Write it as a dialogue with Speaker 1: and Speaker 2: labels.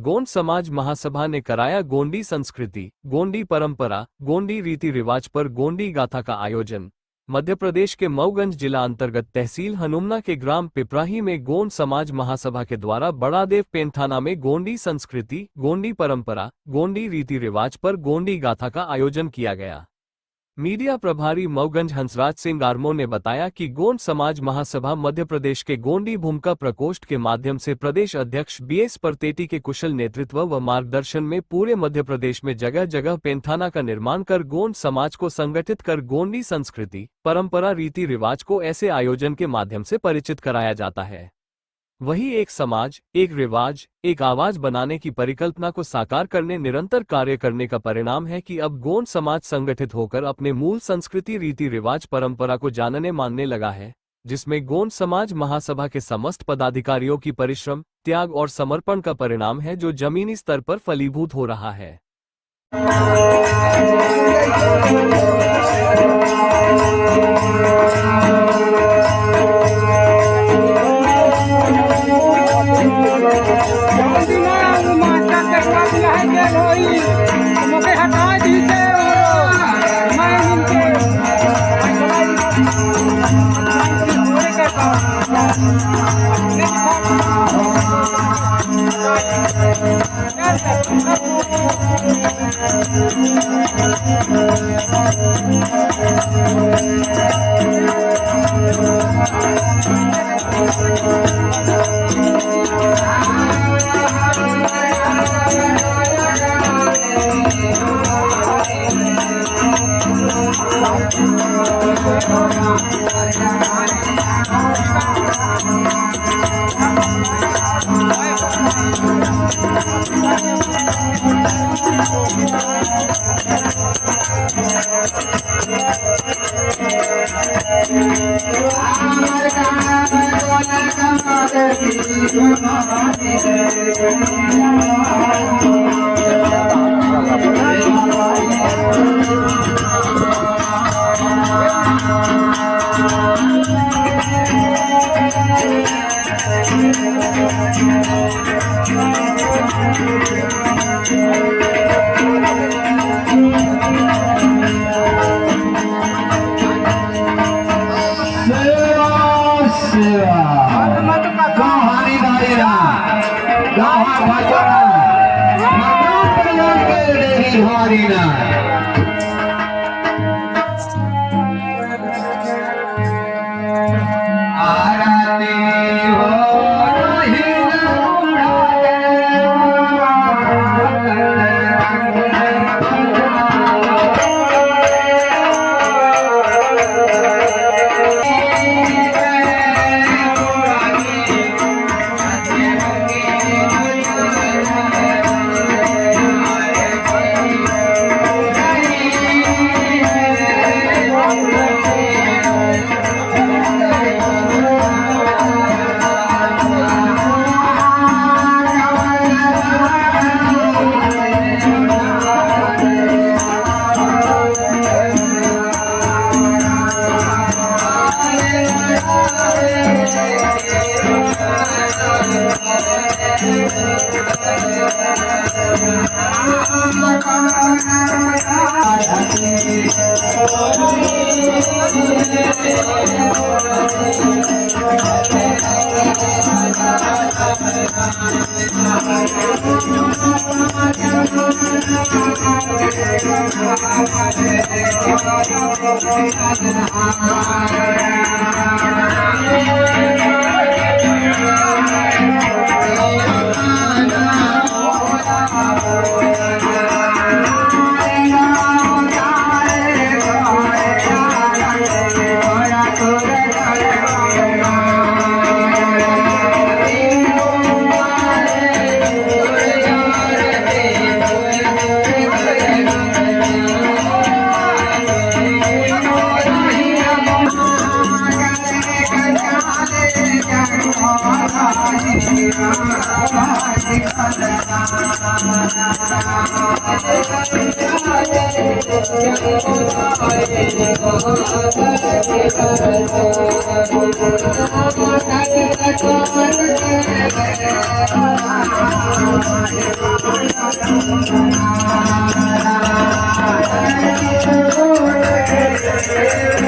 Speaker 1: गोंड समाज महासभा ने कराया गोंडी संस्कृति, गोंडी परंपरा, गोंडी रीति रिवाज पर गोंडी गाथा का आयोजन। मध्य प्रदेश के मऊगंज जिला अंतर्गत तहसील हनुमना के ग्राम पिपराही में गोंड समाज महासभा के द्वारा बड़ादेव पेंथाना में गोंडी संस्कृति, गोंडी परंपरा, गोंडी रीति रिवाज पर गोंडी गाथा का आयोजन किया गया। मीडिया प्रभारी मऊगंज हंसराज सिंह आर्मो ने बताया कि गोंड समाज महासभा मध्य प्रदेश के गोंडी भूमिका प्रकोष्ठ के माध्यम से प्रदेश अध्यक्ष बीएस परतेटी के कुशल नेतृत्व व मार्गदर्शन में पूरे मध्य प्रदेश में जगह जगह पेंथाना का निर्माण कर गोंड समाज को संगठित कर गोंडी संस्कृति, परंपरा, रीति रिवाज को ऐसे आयोजन के माध्यम से परिचित कराया जाता है। वही एक समाज, एक रिवाज, एक आवाज बनाने की परिकल्पना को साकार करने निरंतर कार्य करने का परिणाम है कि अब गोंड समाज संगठित होकर अपने मूल संस्कृति, रीति रिवाज, परंपरा को जानने मानने लगा है, जिसमें गोंड समाज महासभा के समस्त पदाधिकारियों की परिश्रम, त्याग और समर्पण का परिणाम है, जो जमीनी स्तर पर फलीभूत हो रहा है।
Speaker 2: Hare Thank you.